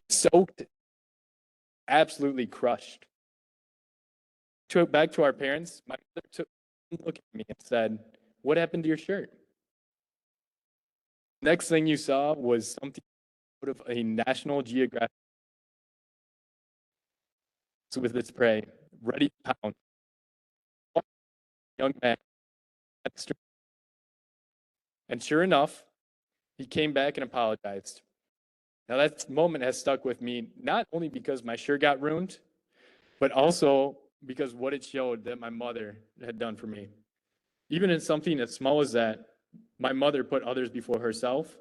soaked, absolutely crushed. Back to our parents, my mother took a look at me and said, "What happened to your shirt?" Next thing you saw was something out of a National Geographic with its prey, ready to pounce. Young man. And sure enough, he came back and apologized. Now that moment has stuck with me, not only because my shirt got ruined, but also because what it showed that my mother had done for me. Even in something as small as that, my mother put others before herself.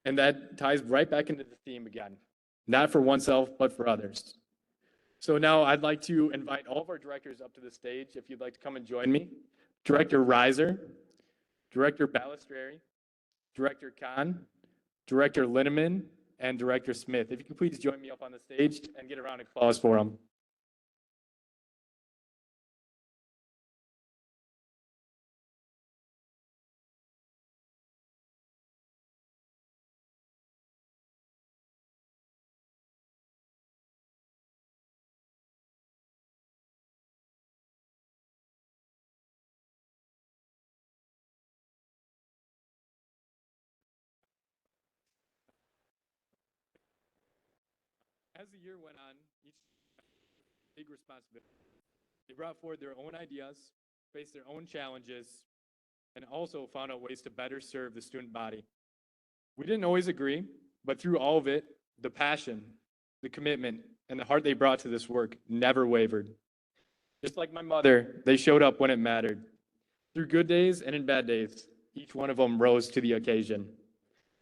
And that ties right back into the theme again. Not for oneself, but for others. So now I'd like to invite all of our directors up to the stage if you'd like to come and join me. Director Reiser, Director Balistreri, Director Kahn, Director Linneman, and Director Smith. If you could please join me up on the stage and get a round of applause for them. As the year went on, each big responsibility. They brought forward their own ideas, faced their own challenges, and also found out ways to better serve the student body. We didn't always agree, but through all of it, the passion, the commitment, and the heart they brought to this work never wavered. Just like my mother, they showed up when it mattered. Through good days and in bad days, each one of them rose to the occasion,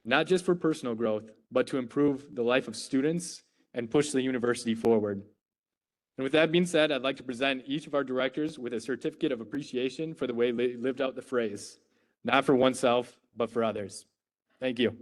not just for personal growth, but to improve the life of students and push the university forward. And with that being said, I'd like to present each of our directors with a certificate of appreciation for the way they lived out the phrase, not for oneself, but for others. Thank you.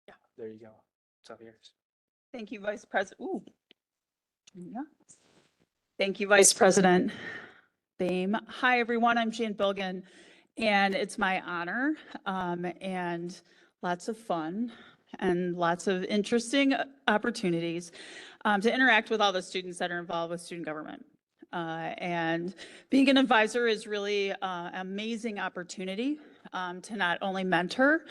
Yeah, there you go. It's all yours. Thank you, Vice President. Ooh. Yeah. Thank you, Vice President Boehm. Hi, everyone. I'm Jan Bilgan, and it's my honor and lots of fun and lots of interesting opportunities to interact with all the students that are involved with student government. And being an advisor is really an amazing opportunity to not only mentor,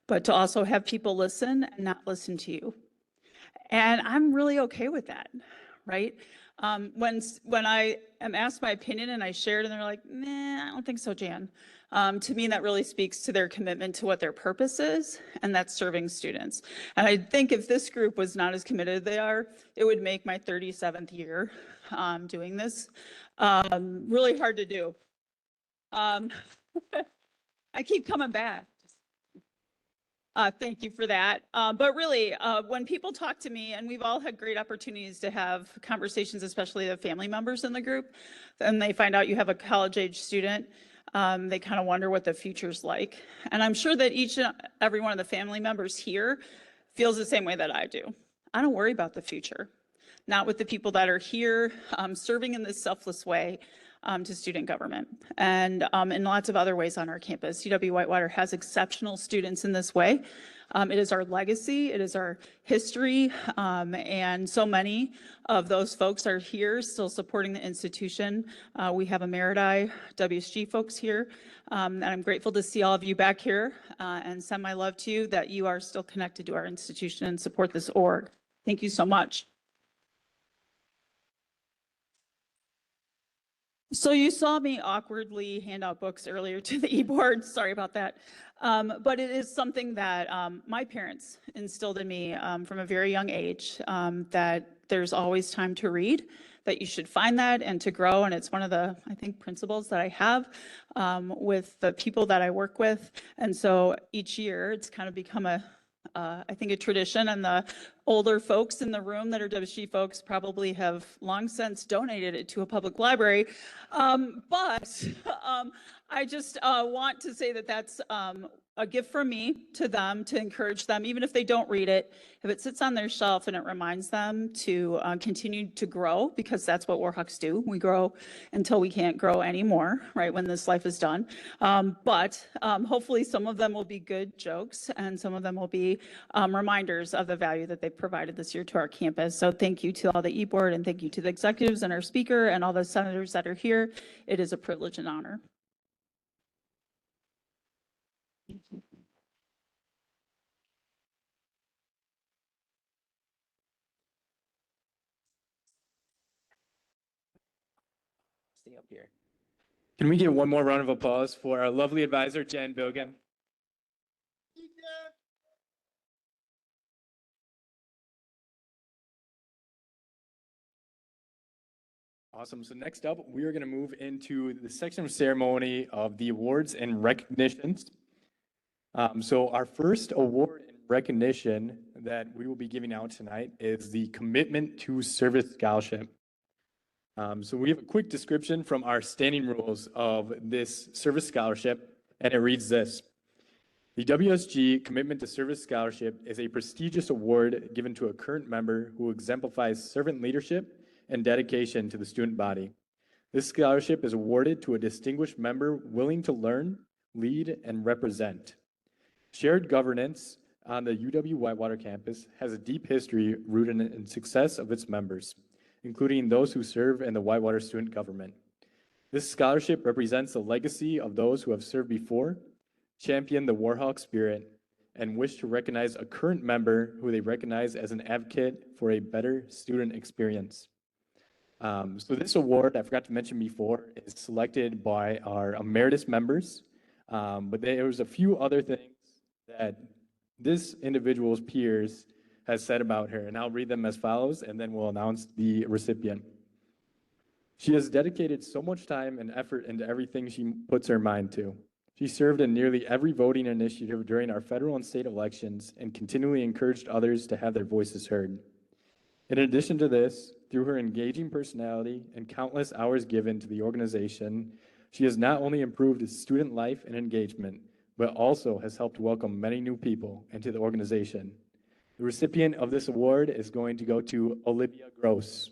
but to also have people listen and not listen to you. And I'm really okay with that, right? When I am asked my opinion and I share it and they're like, nah, I don't think so, Jan. To me, that really speaks to their commitment to what their purpose is, and that's serving students. And I think if this group was not as committed as they are, it would make my 37th year doing this really hard to do. I keep coming back. Thank you for that. But really, when people talk to me, and we've all had great opportunities to have conversations, especially the family members in the group, and they find out you have a college-age student, they kind of wonder what the future's like. And I'm sure that each and every one of the family members here feels the same way that I do. I don't worry about the future, not with the people that are here serving in this selfless way to student government, and in lots of other ways on our campus. UW-Whitewater has exceptional students in this way. It is our legacy, it is our history, and so many of those folks are here still supporting the institution. We have Emeriti WSG folks here, and I'm grateful to see all of you back here and send my love to you that you are still connected to our institution and support this org. Thank you so much. So you saw me awkwardly hand out books earlier to the e-board. Sorry about that. But it is something that my parents instilled in me from a very young age, that there's always time to read, that you should find that and to grow. And it's one of the, I think, principles that I have with the people that I work with. And so each year it's kind of become I think a tradition, and the older folks in the room that are WSG folks probably have long since donated it to a public library. But I just want to say that that's a gift from me to them, to encourage them, even if they don't read it, if it sits on their shelf and it reminds them to continue to grow, because that's what Warhawks do. We grow until we can't grow anymore, right, when this life is done. But hopefully some of them will be good jokes, and some of them will be reminders of the value that they've provided this year to our campus. So thank you to all the e-board, and thank you to the executives and our speaker and all the senators that are here. It is a privilege and honor. Stay up here. Can we get one more round of applause for our lovely advisor, Jen Bilgan? Awesome. So next up, we are going to move into the section of ceremony of the awards and recognitions. So our first award and recognition that we will be giving out tonight is the Commitment to Service Scholarship. So we have a quick description from our standing rules of this service scholarship, and it reads this. The WSG Commitment to Service Scholarship is a prestigious award given to a current member who exemplifies servant leadership and dedication to the student body. This scholarship is awarded to a distinguished member willing to learn, lead, and represent. Shared governance on the UW-Whitewater campus has a deep history rooted in success of its members, including those who serve in the Whitewater Student Government. This scholarship represents the legacy of those who have served before, championed the Warhawk spirit, and wish to recognize a current member who they recognize as an advocate for a better student experience. So this award, I forgot to mention before, is selected by our emeritus members, but there's a few other things that this individual's peers has said about her, and I'll read them as follows, and then we'll announce the recipient. She has dedicated so much time and effort into everything she puts her mind to. She served in nearly every voting initiative during our federal and state elections and continually encouraged others to have their voices heard. In addition to this, through her engaging personality and countless hours given to the organization, she has not only improved student life and engagement, but also has helped welcome many new people into the organization. The recipient of this award is going to go to Olivia Gross.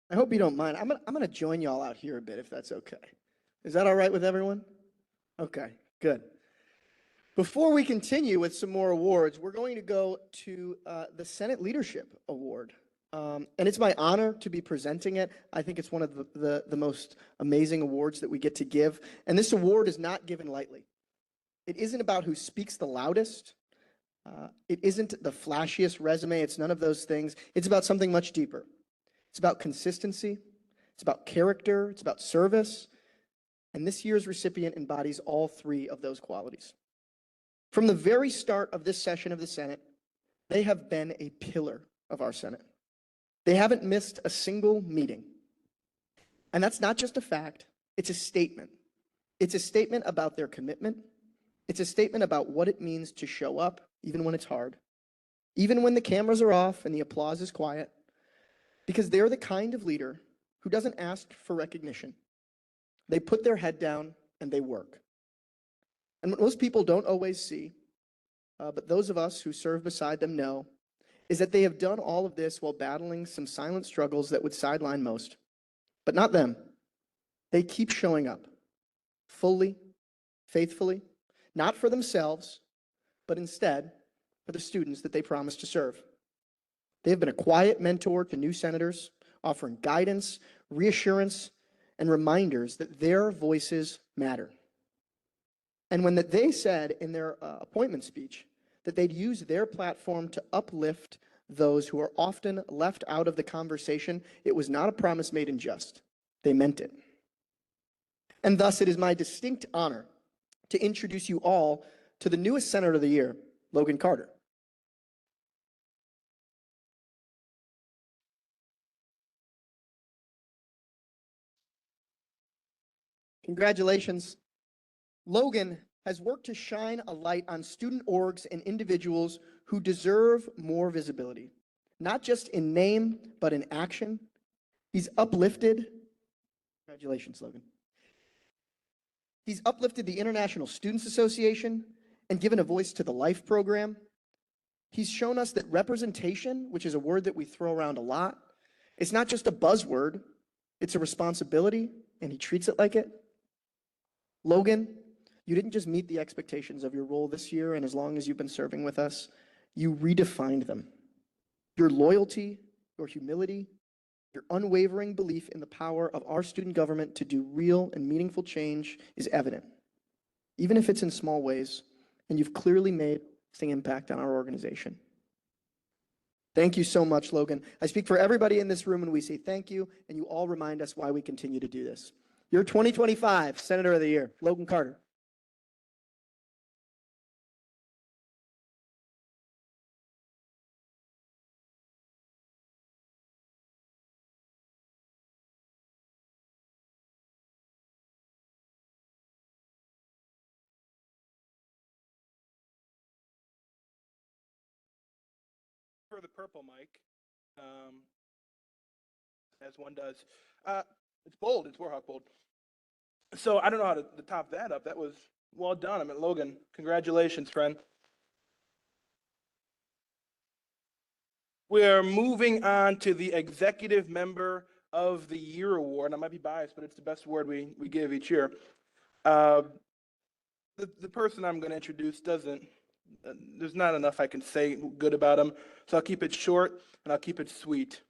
I hope you don't mind. I'm gonna join y'all out here a bit, if that's okay. Is that all right with everyone? Okay, good. Before we continue with some more awards, we're going to go to the Senate Leadership Award. And it's my honor to be presenting it. I think it's one of the most amazing awards that we get to give. And this award is not given lightly. It isn't about who speaks the loudest. It isn't the flashiest resume. It's none of those things. It's about something much deeper. It's about consistency. It's about character. It's about service. And this year's recipient embodies all three of those qualities. From the very start of this session of the Senate, they have been a pillar of our Senate. They haven't missed a single meeting. And that's not just a fact, it's a statement. It's a statement about their commitment. It's a statement about what it means to show up, even when it's hard, even when the cameras are off and the applause is quiet, because they're the kind of leader who doesn't ask for recognition. They put their head down and they work. And what most people don't always see, but those of us who serve beside them know, is that they have done all of this while battling some silent struggles that would sideline most. But not them. They keep showing up, fully, faithfully, not for themselves, but instead for the students that they promised to serve. They have been a quiet mentor to new senators, offering guidance, reassurance, and reminders that their voices matter. And when they said in their appointment speech that they'd use their platform to uplift those who are often left out of the conversation, it was not a promise made in jest. They meant it. And thus, it is my distinct honor to introduce you all to the newest Senator of the Year, Logan Carter. Congratulations. Logan has worked to shine a light on student orgs and individuals who deserve more visibility, not just in name, but in action. He's uplifted, congratulations, Logan. He's uplifted the International Students Association and given a voice to the LIFE program. He's shown us that representation, which is a word that we throw around a lot, it's not just a buzzword, it's a responsibility, and he treats it like it. Logan, you didn't just meet the expectations of your role this year, and as long as you've been serving with us, you redefined them. Your loyalty, your humility, your unwavering belief in the power of our student government to do real and meaningful change is evident, even if it's in small ways, and you've clearly made an impact on our organization. Thank you so much, Logan. I speak for everybody in this room when we say thank you, and you all remind us why we continue to do this. Your 2025 Senator of the Year, Logan Carter. For the purple mic, as one does. It's bold, it's Warhawk bold. So I don't know how to top that up. That was well done. I mean, Logan, congratulations, friend. We are moving on to the Executive Member of the Year Award. I might be biased, but it's the best award we give each year. The person I'm going to introduce doesn't, there's not enough I can say good about him, so I'll keep it short and I'll keep it sweet.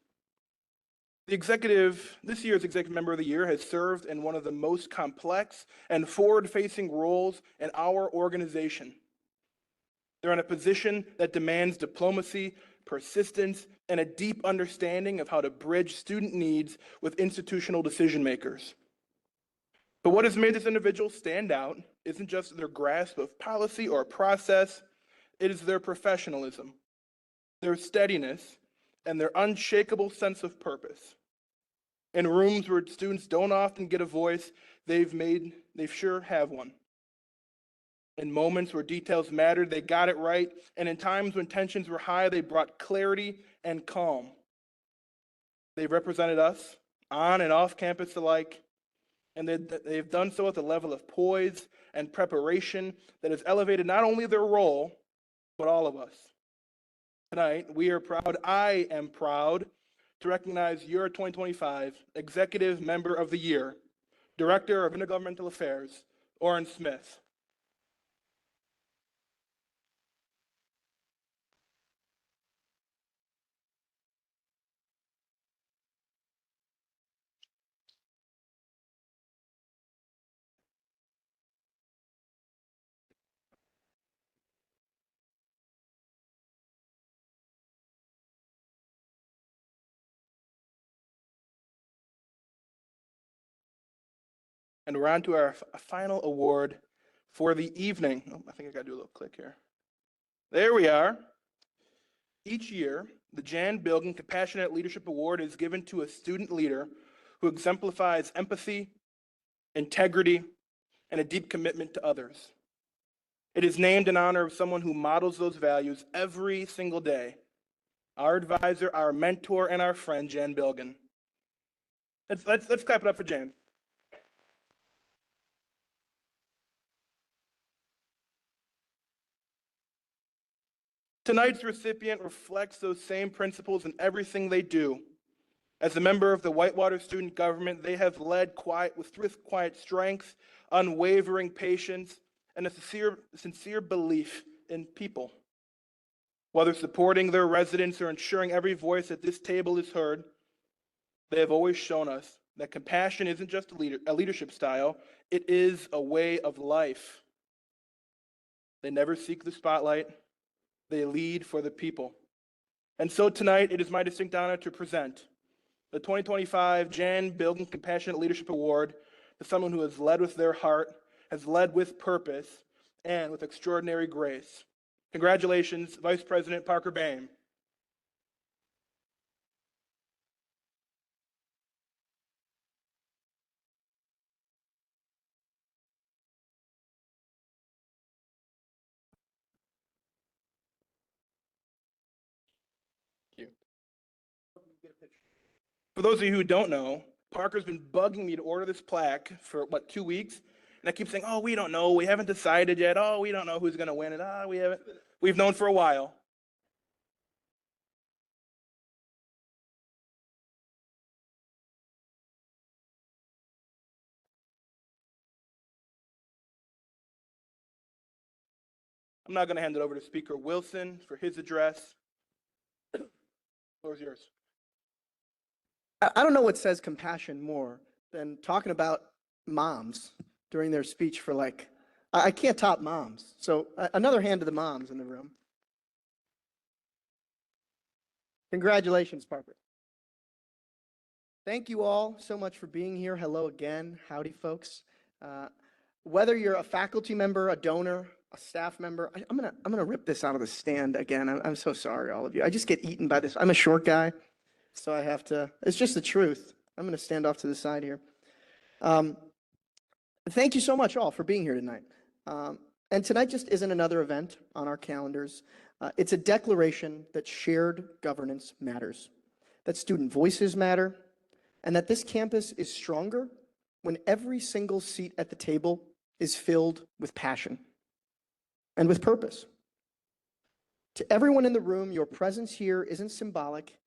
This year's Executive Member of the Year has served in one of the most complex and forward-facing roles in our organization. They're in a position that demands diplomacy, persistence, and a deep understanding of how to bridge student needs with institutional decision makers. But what has made this individual stand out isn't just their grasp of policy or process, it is their professionalism, their steadiness, and their unshakable sense of purpose. In rooms where students don't often get a voice, they sure have one. In moments where details mattered, they got it right, and in times when tensions were high, they brought clarity and calm. They represented us on and off campus alike, and they've done so with a level of poise and preparation that has elevated not only their role, but all of us. Tonight, I am proud to recognize your 2025 Executive Member of the Year, Director of Intergovernmental Affairs, Orrin Smith. And we're on to our final award for the evening. Oh, I think I got to do a little click here. There we are. Each year, the Jan Bilgan Compassionate Leadership Award is given to a student leader who exemplifies empathy, integrity, and a deep commitment to others. It is named in honor of someone who models those values every single day. Our advisor, our mentor, and our friend, Jan Bilgan. Let's clap it up for Jan. Tonight's recipient reflects those same principles in everything they do. As a member of the Whitewater Student Government, they have led with quiet strength, unwavering patience, and a sincere belief in people. Whether supporting their residents or ensuring every voice at this table is heard, they have always shown us that compassion isn't just a leadership style, it is a way of life. They never seek the spotlight, they lead for the people. And so tonight, it is my distinct honor to present the 2025 Jan Bilgan Compassionate Leadership Award to someone who has led with their heart, has led with purpose, and with extraordinary grace. Congratulations, Vice President Parker Boehm. Thank you. For those of you who don't know, Parker's been bugging me to order this plaque for, 2 weeks? And I keep saying, oh, we don't know. We haven't decided yet. Oh, we don't know who's going to win it. We haven't. We've known for a while. I'm now going to hand it over to Speaker Wilson for his address. The floor is yours. I don't know what says compassion more than talking about moms during their speech for I can't top moms. So another hand to the moms in the room. Congratulations, Parker. Thank you all so much for being here. Hello again. Howdy, folks. Whether you're a faculty member, a donor, a staff member, I'm gonna rip this out of the stand again. I'm so sorry, all of you. I just get eaten by this. I'm a short guy, so I have to. It's just the truth. I'm gonna stand off to the side here. Thank you so much all for being here tonight. And tonight just isn't another event on our calendars. It's a declaration that shared governance matters, that student voices matter, and that this campus is stronger when every single seat at the table is filled with passion and with purpose. To everyone in the room, your presence here isn't symbolic,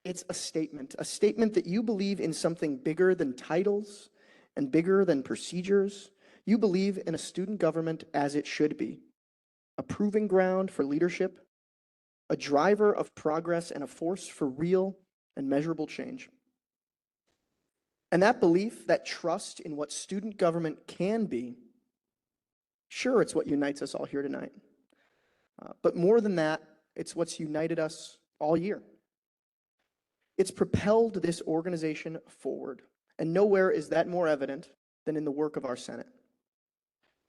it's a statement that you believe in something bigger than titles and bigger than procedures. You believe in a student government as it should be, a proving ground for leadership, a driver of progress, and a force for real and measurable change. And that belief, that trust in what student government can be, sure, it's what unites us all here tonight. But more than that, it's what's united us all year. It's propelled this organization forward, and nowhere is that more evident than in the work of our Senate.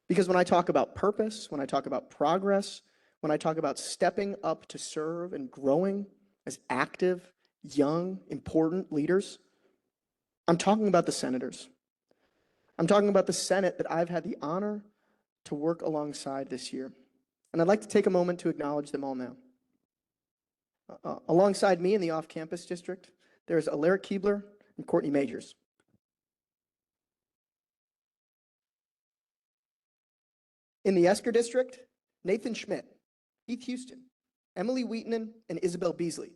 Because when I talk about purpose, when I talk about progress, when I talk about stepping up to serve and growing as active, young, important leaders, I'm talking about the senators. I'm talking about the Senate that I've had the honor to work alongside this year. And I'd like to take a moment to acknowledge them all now. Alongside me in the off-campus district, there's Alaric Keebler and Courtney Majors. In the Esker district, Nathan Schmidt, Keith Houston, Emily Wheaton, and Isabel Beasley.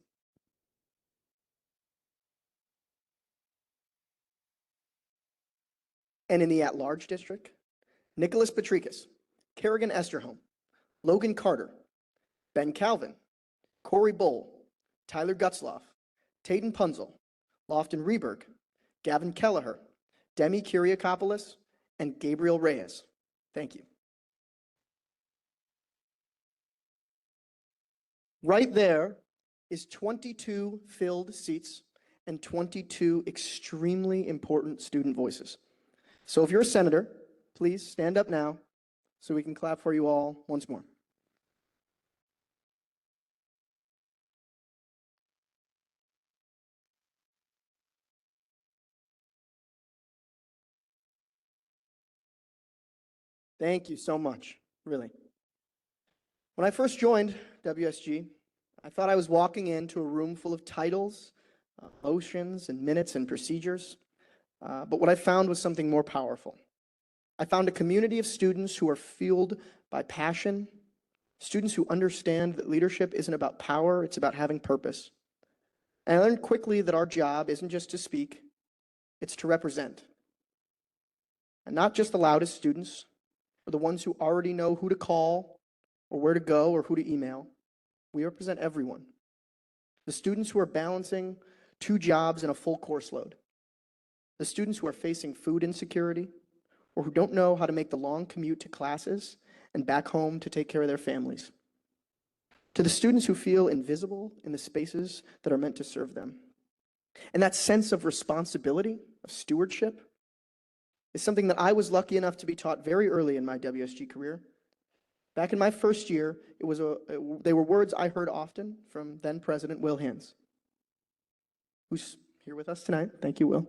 And in the at-large district, Nicholas Patrikas, Kerrigan Esterholm, Logan Carter, Ben Calvin, Corey Bull, Tyler Gutzloff, Tayden Punzel, Lofton Reberg, Gavin Kelleher, Demi Kyriakopoulos, and Gabriel Reyes. Thank you. Right there is 22 filled seats and 22 extremely important student voices. So if you're a senator, please stand up now so we can clap for you all once more. Thank you so much, really. When I first joined WSG, I thought I was walking into a room full of titles, motions, and minutes and procedures. But what I found was something more powerful. I found a community of students who are fueled by passion, students who understand that leadership isn't about power, it's about having purpose. And I learned quickly that our job isn't just to speak, it's to represent. And not just the loudest students, or the ones who already know who to call, or where to go, or who to email. We represent everyone. The students who are balancing 2 jobs and a full course load. The students who are facing food insecurity, or who don't know how to make the long commute to classes and back home to take care of their families. To the students who feel invisible in the spaces that are meant to serve them. And that sense of responsibility, of stewardship, is something that I was lucky enough to be taught very early in my WSG career. Back in my first year, they were words I heard often from then President Will Hins, who's here with us tonight. Thank you, Will.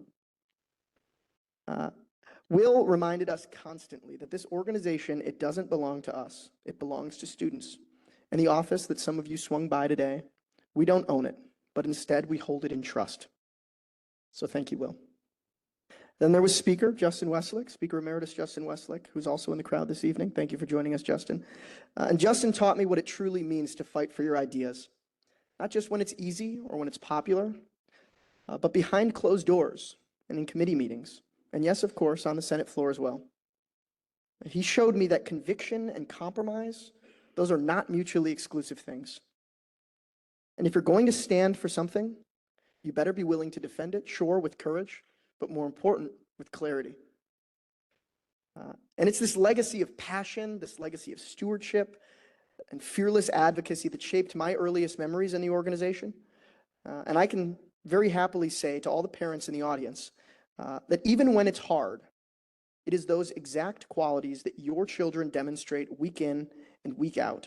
Will reminded us constantly that this organization, it doesn't belong to us. It belongs to students. And the office that some of you swung by today, we don't own it, but instead we hold it in trust. So thank you, Will. Then there was Speaker Justin Weslick, Speaker Emeritus Justin Weslick, who's also in the crowd this evening. Thank you for joining us, Justin. And Justin taught me what it truly means to fight for your ideas, not just when it's easy or when it's popular, but behind closed doors and in committee meetings. And yes, of course, on the Senate floor as well. He showed me that conviction and compromise, those are not mutually exclusive things. And if you're going to stand for something, you better be willing to defend it, sure, with courage, but more important, with clarity. And it's this legacy of passion, this legacy of stewardship, and fearless advocacy that shaped my earliest memories in the organization. And I can very happily say to all the parents in the audience that even when it's hard, it is those exact qualities that your children demonstrate week in and week out.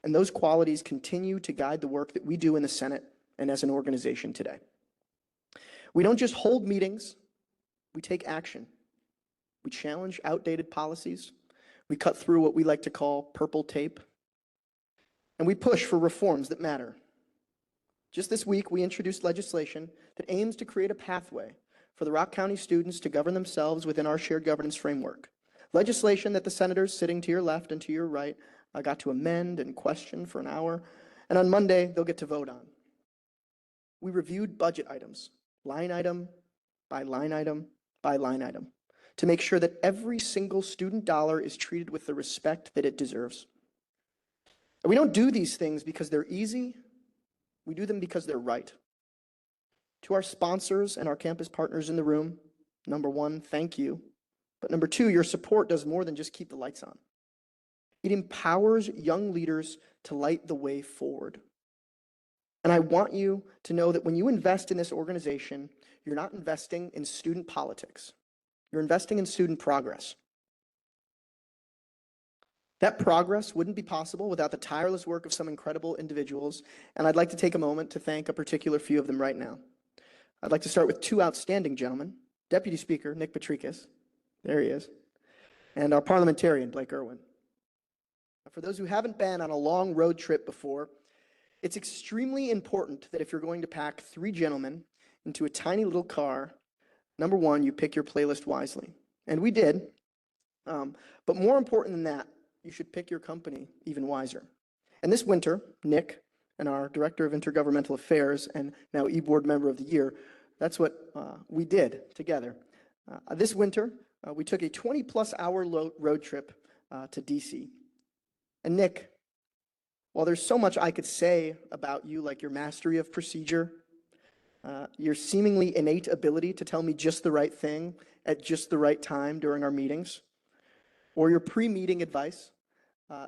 And those qualities continue to guide the work that we do in the Senate and as an organization today. We don't just hold meetings, we take action. We challenge outdated policies. We cut through what we like to call purple tape. And we push for reforms that matter. Just this week, we introduced legislation that aims to create a pathway for the Rock County students to govern themselves within our shared governance framework. Legislation that the senators sitting to your left and to your right got to amend and question for an hour, and on Monday, they'll get to vote on. We reviewed budget items, line item by line item by line item, to make sure that every single student dollar is treated with the respect that it deserves. And we don't do these things because they're easy, we do them because they're right. To our sponsors and our campus partners in the room, number one, thank you. But number two, your support does more than just keep the lights on. It empowers young leaders to light the way forward. And I want you to know that when you invest in this organization, you're not investing in student politics. You're investing in student progress. That progress wouldn't be possible without the tireless work of some incredible individuals, and I'd like to take a moment to thank a particular few of them right now. I'd like to start with 2 outstanding gentlemen, Deputy Speaker Nick Patrikis, there he is, and our parliamentarian, Blake Irwin. For those who haven't been on a long road trip before, it's extremely important that if you're going to pack 3 gentlemen into a tiny little car, number one, you pick your playlist wisely. And we did, but more important than that, you should pick your company even wiser. And this winter, Nick and our Director of Intergovernmental Affairs and now E-Board Member of the Year, that's what we did together. This winter, we took a 20-plus hour road trip to DC. And Nick, while there's so much I could say about you, like your mastery of procedure, your seemingly innate ability to tell me just the right thing at just the right time during our meetings, or your pre-meeting advice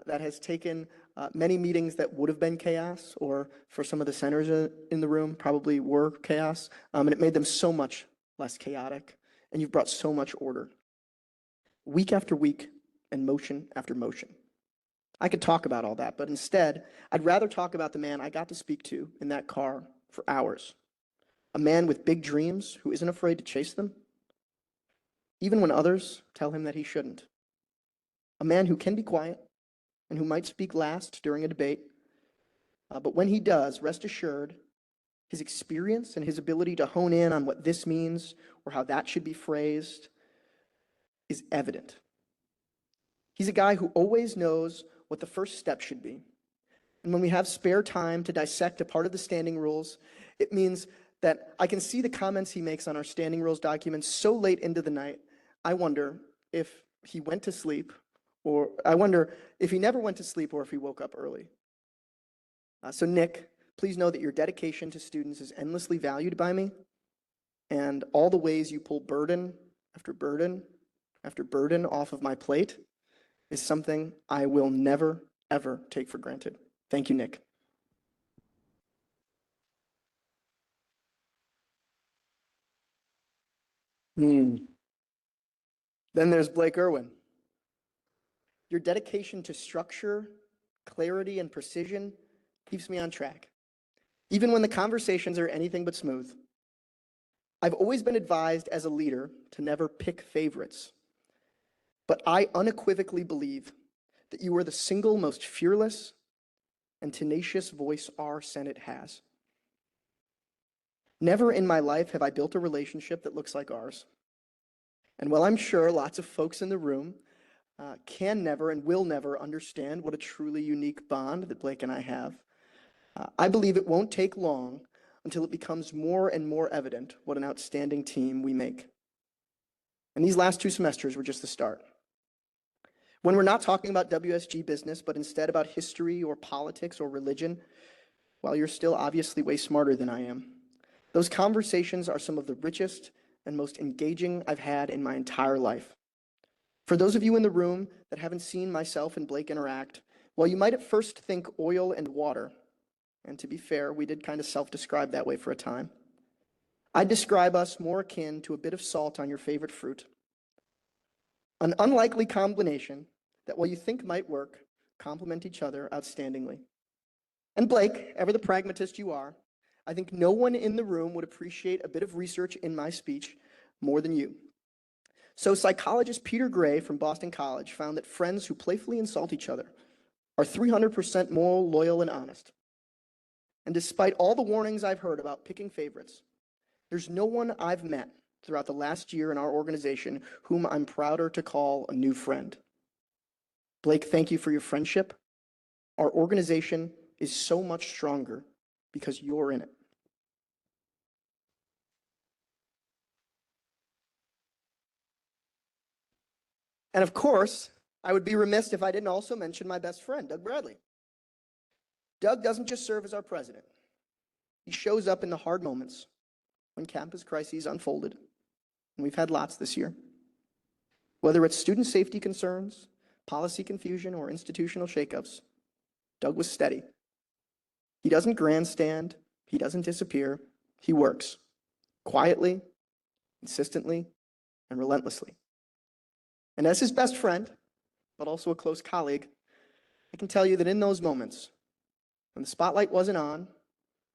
that has taken many meetings that would have been chaos, or for some of the senators in the room probably were chaos, and it made them so much less chaotic, and you've brought so much order. Week after week and motion after motion. I could talk about all that, but instead, I'd rather talk about the man I got to speak to in that car for hours. A man with big dreams who isn't afraid to chase them, even when others tell him that he shouldn't. A man who can be quiet and who might speak last during a debate. But when he does, rest assured, his experience and his ability to hone in on what this means or how that should be phrased is evident. He's a guy who always knows what the first step should be. And when we have spare time to dissect a part of the standing rules, it means that I can see the comments he makes on our standing rules documents so late into the night, I wonder if he went to sleep, or I wonder if he never went to sleep or if he woke up early. So Nick, please know that your dedication to students is endlessly valued by me, and all the ways you pull burden after burden after burden off of my plate is something I will never, ever take for granted. Thank you, Nick. Then there's Blake Irwin. Your dedication to structure, clarity, and precision keeps me on track, even when the conversations are anything but smooth. I've always been advised as a leader to never pick favorites, but I unequivocally believe that you are the single most fearless and tenacious voice our Senate has. Never in my life have I built a relationship that looks like ours. And while I'm sure lots of folks in the room can never and will never understand what a truly unique bond that Blake and I have, I believe it won't take long until it becomes more and more evident what an outstanding team we make. And these last 2 semesters were just the start. When we're not talking about WSG business, but instead about history or politics or religion, while you're still obviously way smarter than I am, those conversations are some of the richest and most engaging I've had in my entire life. For those of you in the room that haven't seen myself and Blake interact, while you might at first think oil and water, and to be fair, we did kind of self-describe that way for a time, I'd describe us more akin to a bit of salt on your favorite fruit. An unlikely combination that, while you think might work, complement each other outstandingly. And Blake, ever the pragmatist you are, I think no one in the room would appreciate a bit of research in my speech more than you. So psychologist Peter Gray from Boston College found that friends who playfully insult each other are 300% more loyal and honest. And despite all the warnings I've heard about picking favorites, there's no one I've met throughout the last year in our organization whom I'm prouder to call a new friend. Blake, thank you for your friendship. Our organization is so much stronger because you're in it. And of course, I would be remiss if I didn't also mention my best friend, Doug Bradley. Doug doesn't just serve as our president. He shows up in the hard moments when campus crises unfolded, and we've had lots this year. Whether it's student safety concerns, policy confusion, or institutional shakeups, Doug was steady. He doesn't grandstand, he doesn't disappear, he works quietly, consistently, and relentlessly. And as his best friend, but also a close colleague, I can tell you that in those moments, when the spotlight wasn't on,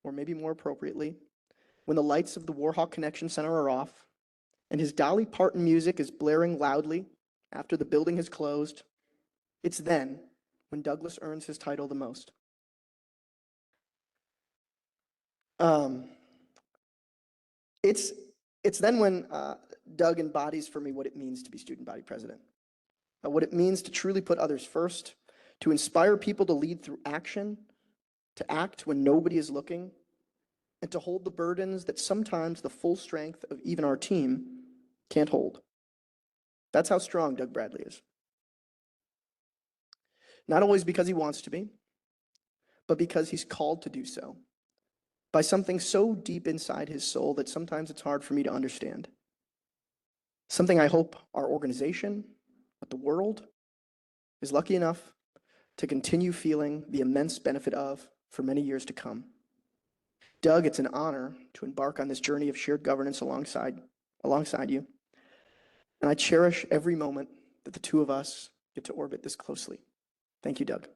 or maybe more appropriately, when the lights of the Warhawk Connection Center are off, and his Dolly Parton music is blaring loudly after the building has closed, it's then when Douglas earns his title the most. It's then when Doug embodies for me what it means to be student body president, what it means to truly put others first, to inspire people to lead through action, to act when nobody is looking, and to hold the burdens that sometimes the full strength of even our team can't hold. That's how strong Doug Bradley is. Not always because he wants to be, but because he's called to do so by something so deep inside his soul that sometimes it's hard for me to understand. Something I hope our organization, but the world, is lucky enough to continue feeling the immense benefit of for many years to come. Doug, it's an honor to embark on this journey of shared governance alongside you. And I cherish every moment that the two of us get to orbit this closely. Thank you, Doug.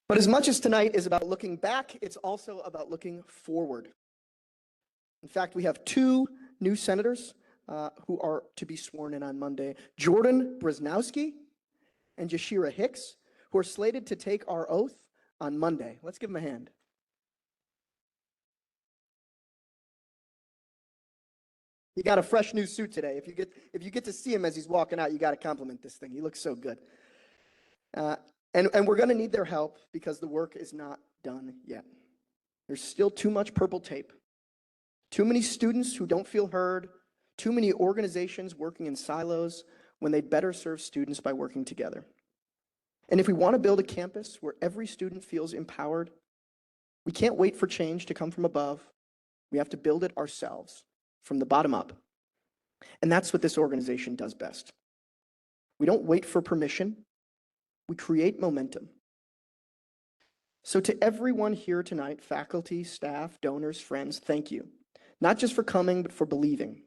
But as much as tonight is about looking back, it's also about looking forward. In fact, we have two new senators who are to be sworn in on Monday, Jordan Brzezinski and Jashira Hicks, who are slated to take our oath on Monday. Let's give them a hand. He got a fresh new suit today. If you get to see him as he's walking out, you got to compliment this thing. He looks so good. And we're going to need their help because the work is not done yet. There's still too much purple tape, too many students who don't feel heard, too many organizations working in silos when they'd better serve students by working together. And if we want to build a campus where every student feels empowered, we can't wait for change to come from above. We have to build it ourselves from the bottom up. And that's what this organization does best. We don't wait for permission. We create momentum. So to everyone here tonight, faculty, staff, donors, friends, thank you. Not just for coming, but for believing.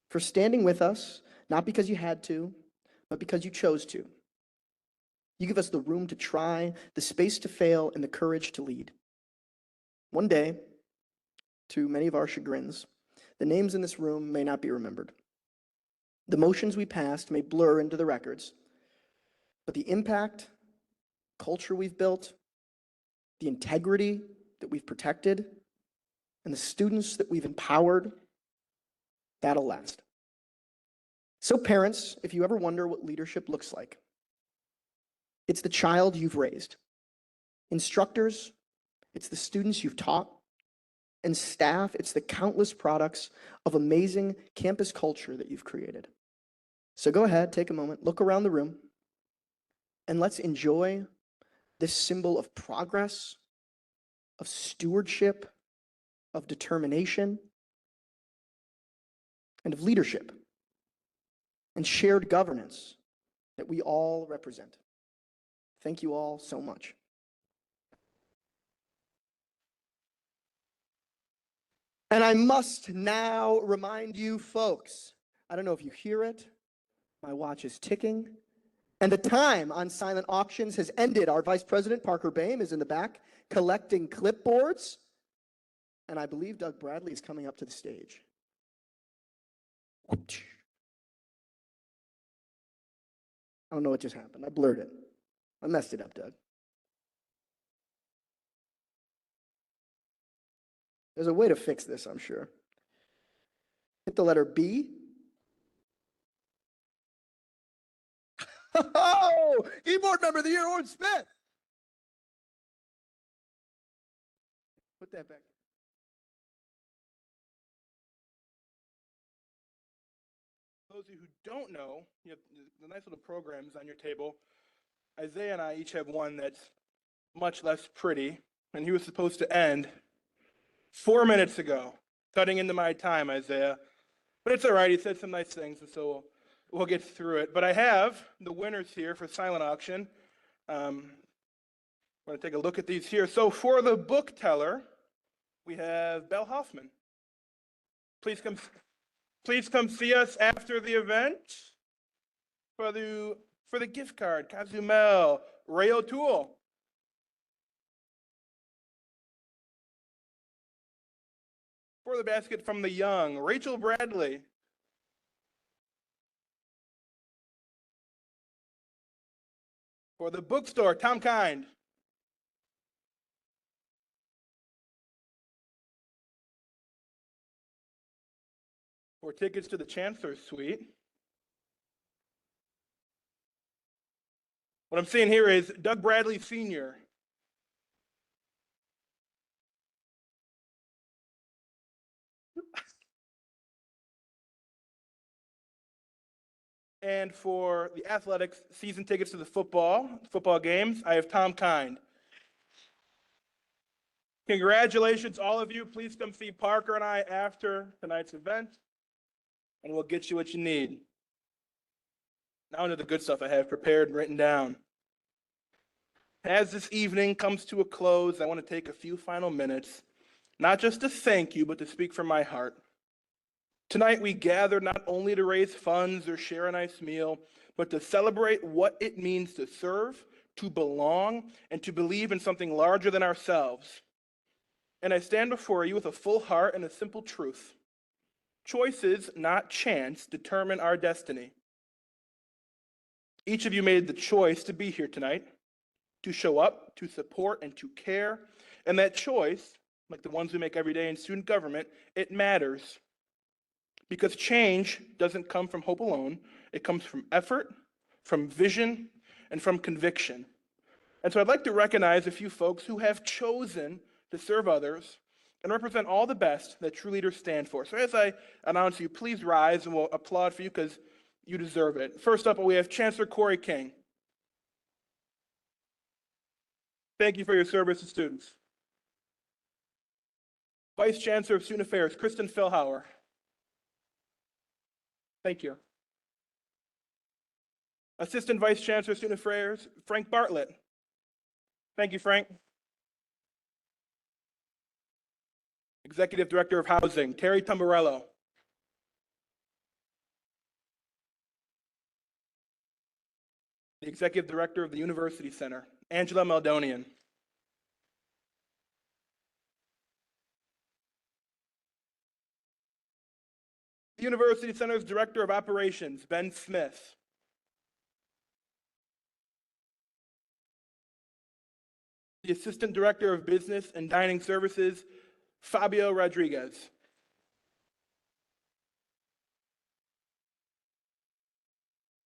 For standing with us, not because you had to, but because you chose to. You give us the room to try, the space to fail, and the courage to lead. One day, to many of our chagrins, the names in this room may not be remembered. The motions we passed may blur into the records, but the impact, culture we've built, the integrity that we've protected, and the students that we've empowered, that'll last. So parents, if you ever wonder what leadership looks like, it's the child you've raised. Instructors, it's the students you've taught. And staff, it's the countless products of amazing campus culture that you've created. So go ahead, take a moment, look around the room, and let's enjoy this symbol of progress, of stewardship, of determination, and of leadership, and shared governance that we all represent. Thank you all so much. And I must now remind you folks, I don't know if you hear it, my watch is ticking, and the time on silent auctions has ended. Our Vice President, Parker Boehm, is in the back collecting clipboards, and I believe Doug Bradley is coming up to the stage. I don't know what just happened. I blurred it. I messed it up, Doug. There's a way to fix this, I'm sure. Hit the letter B. Oh, keyboard member of the year, Owen Smith. Put that back. Those of you who don't know, you have the nice little programs on your table. Isaiah and I each have one that's much less pretty, and he was supposed to end 4 minutes ago, cutting into my time, Isaiah. But it's all right, he said some nice things, and so we'll get through it. But I have the winners here for silent auction. I'm going to take a look at these here. So for the book teller, we have Belle Hoffman. Please come see us after the event. For the gift card, Cozumel, Ray O'Toole. For the basket from the young, Rachel Bradley. For the bookstore, Tom Kind. For tickets to the Chancellor's Suite. What I'm seeing here is Doug Bradley Sr. And for the athletics season tickets to the football games, I have Tom Kind. Congratulations, all of you. Please come see Parker and I after tonight's event, and we'll get you what you need. Now into the good stuff I have prepared and written down. As this evening comes to a close, I want to take a few final minutes, not just to thank you, but to speak from my heart. Tonight we gather not only to raise funds or share a nice meal, but to celebrate what it means to serve, to belong, and to believe in something larger than ourselves. And I stand before you with a full heart and a simple truth. Choices, not chance, determine our destiny. Each of you made the choice to be here tonight, to show up, to support, and to care. And that choice, like the ones we make every day in student government, it matters. Because change doesn't come from hope alone. It comes from effort, from vision, and from conviction. And so I'd like to recognize a few folks who have chosen to serve others and represent all the best that true leaders stand for. So as I announce you, please rise and we'll applaud for you because you deserve it. First up, we have Chancellor Corey King. Thank you for your service to students. Vice Chancellor of Student Affairs, Kristen Philhauer. Thank you. Assistant Vice Chancellor of Student Affairs, Frank Bartlett. Thank you, Frank. Executive Director of Housing, Terry Tamburello. The Executive Director of the University Center, Angela Meldonian. The University Center's Director of Operations, Ben Smith. The Assistant Director of Business and Dining Services, Fabio Rodriguez.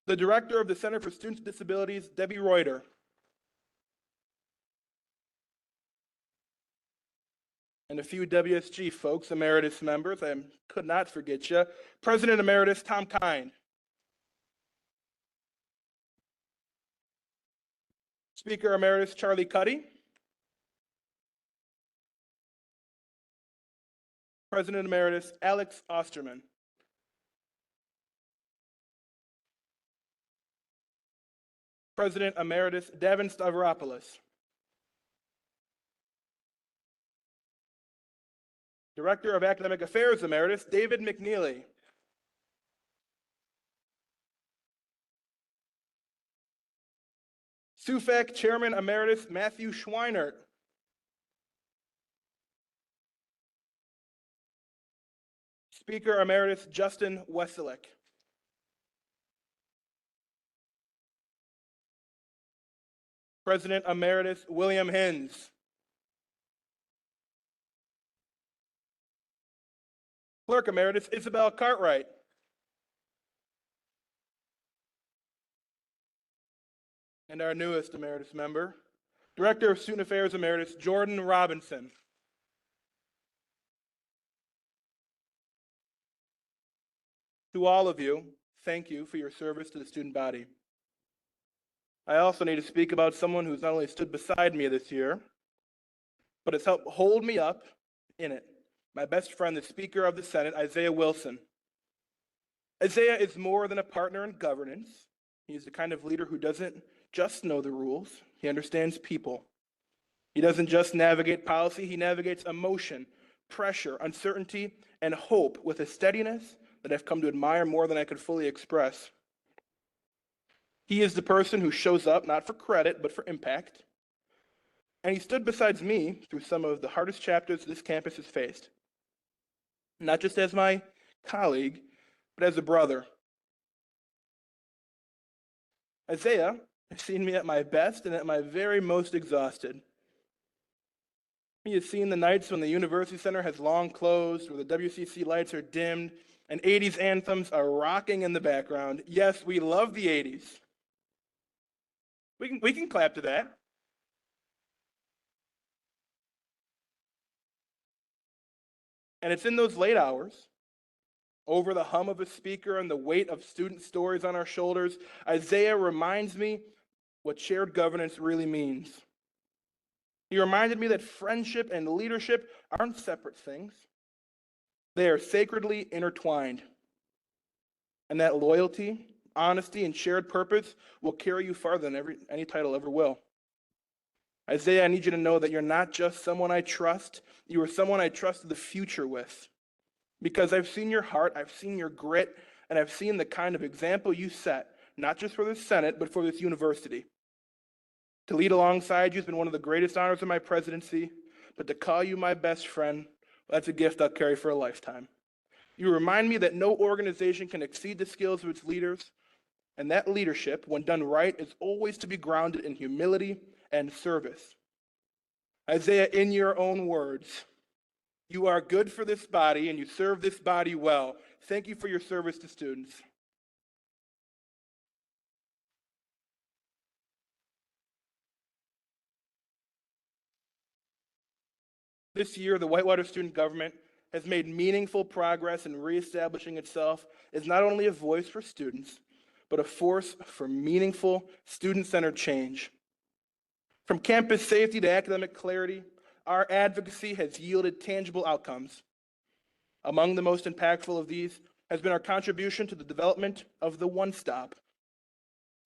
The Director of the Center for Students with Disabilities, Debbie Reuter. And a few WSG folks, emeritus members, I could not forget you. President Emeritus Tom Kind. Speaker Emeritus Charlie Cuddy. President Emeritus Alex Osterman. President Emeritus Davin Stavropoulos. Director of Academic Affairs Emeritus David McNeely. SUFAC Chairman Emeritus Matthew Schweinert. Speaker Emeritus Justin Weselick. President Emeritus William Hins. Clerk Emeritus Isabel Cartwright. And our newest emeritus member, Director of Student Affairs Emeritus Jordan Robinson. To all of you, thank you for your service to the student body. I also need to speak about someone who's not only stood beside me this year, but has helped hold me up in it. My best friend, the Speaker of the Senate, Isaiah Wilson. Isaiah is more than a partner in governance. He is the kind of leader who doesn't just know the rules, he understands people. He doesn't just navigate policy, he navigates emotion, pressure, uncertainty, and hope with a steadiness that I've come to admire more than I could fully express. He is the person who shows up not for credit, but for impact. And he stood beside me through some of the hardest chapters this campus has faced. Not just as my colleague, but as a brother. Isaiah has seen me at my best and at my very most exhausted. He has seen the nights when the University Center has long closed, where the WCC lights are dimmed, and 80s anthems are rocking in the background. Yes, we love the 80s. We can clap to that. And it's in those late hours, over the hum of a speaker and the weight of student stories on our shoulders, Isaiah reminds me what shared governance really means. He reminded me that friendship and leadership aren't separate things. They are sacredly intertwined. And that loyalty, honesty, and shared purpose will carry you farther than any title ever will. Isaiah, I need you to know that you're not just someone I trust, you are someone I trust the future with. Because I've seen your heart, I've seen your grit, and I've seen the kind of example you set, not just for the Senate, but for this university. To lead alongside you has been one of the greatest honors of my presidency, but to call you my best friend, that's a gift I'll carry for a lifetime. You remind me that no organization can exceed the skills of its leaders, and that leadership, when done right, is always to be grounded in humility and service. Isaiah, in your own words, you are good for this body and you serve this body well. Thank you for your service to students. This year, the Whitewater Student Government has made meaningful progress in reestablishing itself as not only a voice for students, but a force for meaningful student-centered change. From campus safety to academic clarity, our advocacy has yielded tangible outcomes. Among the most impactful of these has been our contribution to the development of the One Stop,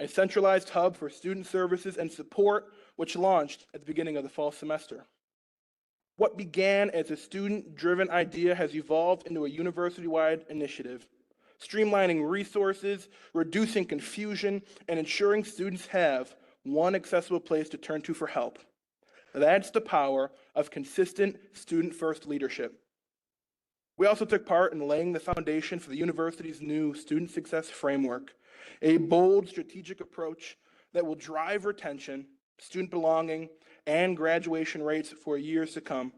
a centralized hub for student services and support which launched at the beginning of the fall semester. What began as a student-driven idea has evolved into a university-wide initiative, streamlining resources, reducing confusion, and ensuring students have one accessible place to turn to for help. That's the power of consistent student-first leadership. We also took part in laying the foundation for the university's new Student Success Framework, a bold strategic approach that will drive retention, student belonging, and graduation rates for years to come.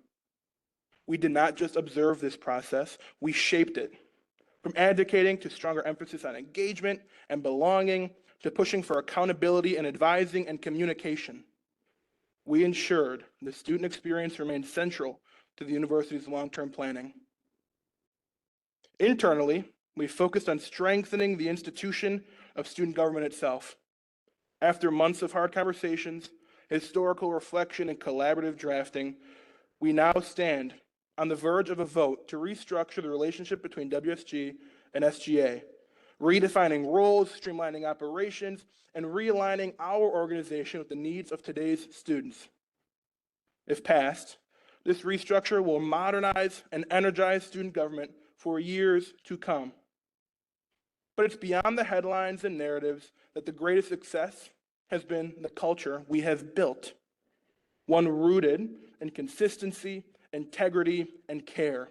We did not just observe this process, we shaped it. From advocating to stronger emphasis on engagement and belonging, to pushing for accountability and advising and communication. We ensured the student experience remained central to the university's long-term planning. Internally, we focused on strengthening the institution of student government itself. After months of hard conversations, historical reflection, and collaborative drafting, we now stand on the verge of a vote to restructure the relationship between WSG and SGA, redefining roles, streamlining operations, and realigning our organization with the needs of today's students. If passed, this restructure will modernize and energize student government for years to come. But it's beyond the headlines and narratives that the greatest success has been the culture we have built, one rooted in consistency, integrity, and care.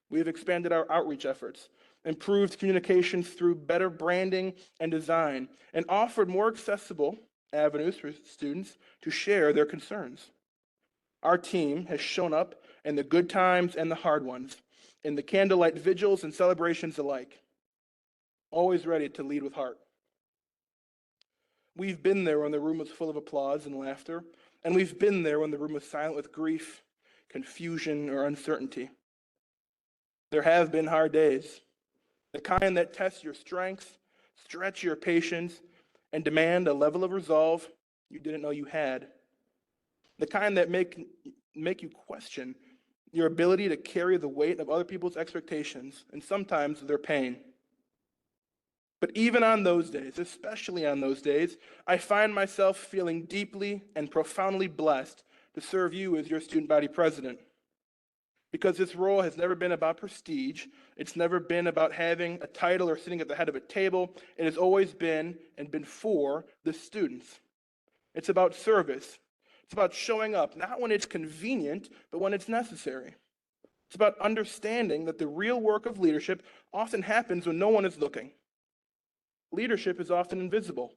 We have expanded our outreach efforts, improved communications through better branding and design, and offered more accessible avenues for students to share their concerns. Our team has shown up in the good times and the hard ones, in the candlelight vigils and celebrations alike, always ready to lead with heart. We've been there when the room was full of applause and laughter, and we've been there when the room was silent with grief, confusion, or uncertainty. There have been hard days, the kind that test your strength, stretch your patience, and demand a level of resolve you didn't know you had. The kind that make you question your ability to carry the weight of other people's expectations and sometimes their pain. But even on those days, especially on those days, I find myself feeling deeply and profoundly blessed to serve you as your student body president. Because this role has never been about prestige, it's never been about having a title or sitting at the head of a table. It has always been and been for the students. It's about service. It's about showing up, not when it's convenient, but when it's necessary. It's about understanding that the real work of leadership often happens when no one is looking. Leadership is often invisible.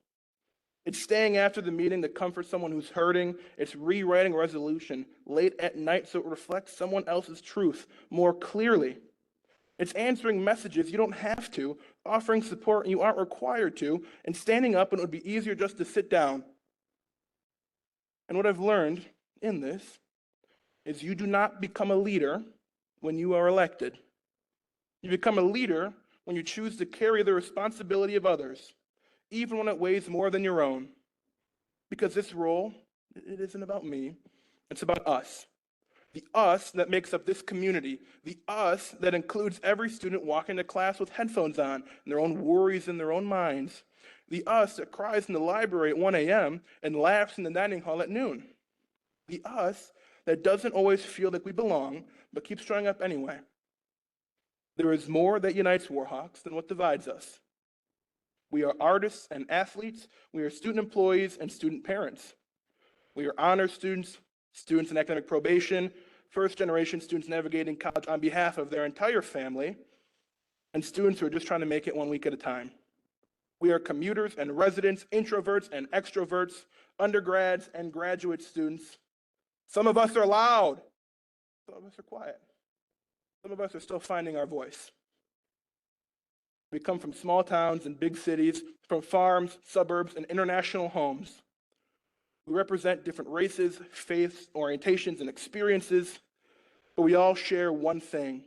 It's staying after the meeting to comfort someone who's hurting. It's rewriting a resolution late at night so it reflects someone else's truth more clearly. It's answering messages you don't have to, offering support you aren't required to, and standing up when it would be easier just to sit down. And what I've learned in this is you do not become a leader when you are elected. You become a leader when you choose to carry the responsibility of others, even when it weighs more than your own. Because this role, it isn't about me, it's about us. The us that makes up this community, the us that includes every student walking to class with headphones on and their own worries in their own minds. The us that cries in the library at 1 a.m. and laughs in the dining hall at noon. The us that doesn't always feel like we belong, but keeps showing up anyway. There is more that unites Warhawks than what divides us. We are artists and athletes. We are student employees and student parents. We are honor students, students in academic probation, first-generation students navigating college on behalf of their entire family, and students who are just trying to make it 1 week at a time. We are commuters and residents, introverts and extroverts, undergrads and graduate students. Some of us are loud. Some of us are quiet. Some of us are still finding our voice. We come from small towns and big cities, from farms, suburbs, and international homes. We represent different races, faiths, orientations, and experiences, but we all share one thing: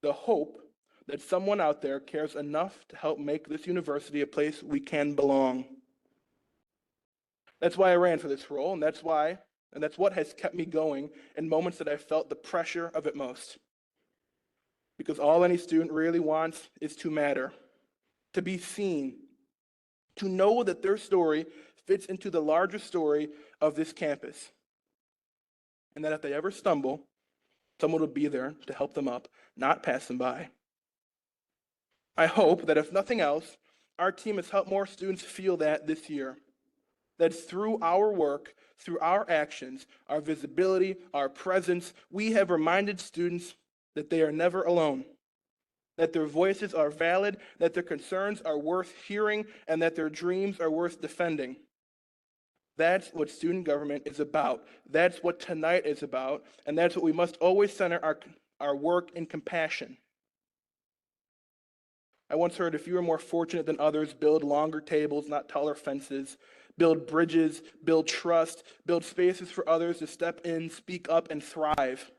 the hope that someone out there cares enough to help make this university a place we can belong. That's why I ran for this role, and that's what has kept me going in moments that I felt the pressure of it most. Because all any student really wants is to matter, to be seen, to know that their story fits into the larger story of this campus, and that if they ever stumble, someone will be there to help them up, not pass them by. I hope that if nothing else, our team has helped more students feel that this year. That through our work, through our actions, our visibility, our presence, we have reminded students that they are never alone, that their voices are valid, that their concerns are worth hearing, and that their dreams are worth defending. That's what student government is about. That's what tonight is about, and that's what we must always center our work in compassion. I once heard, if you are more fortunate than others, build longer tables, not taller fences. Build bridges, build trust, build spaces for others to step in, speak up, and thrive.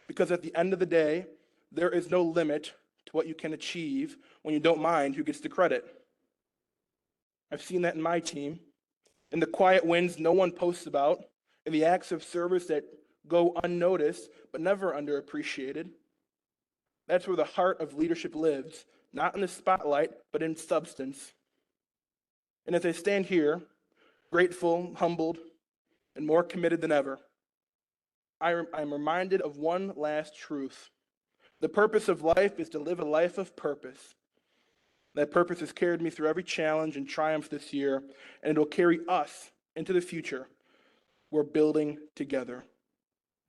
Because at the end of the day, there is no limit to what you can achieve when you don't mind who gets the credit. I've seen that in my team, in the quiet wins no one posts about, in the acts of service that go unnoticed but never underappreciated. That's where the heart of leadership lives, not in the spotlight, but in substance. And as I stand here, grateful, humbled, and more committed than ever, I'm reminded of one last truth. The purpose of life is to live a life of purpose. That purpose has carried me through every challenge and triumph this year, and it will carry us into the future we're building together.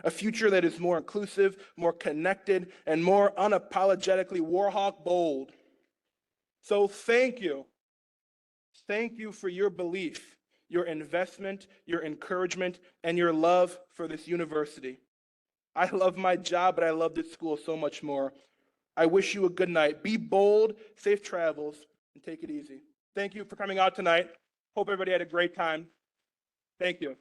A future that is more inclusive, more connected, and more unapologetically Warhawk bold. So thank you. Thank you for your belief, your investment, your encouragement, and your love for this university. I love my job, but I love this school so much more. I wish you a good night. Be bold, safe travels, and take it easy. Thank you for coming out tonight. Hope everybody had a great time. Thank you.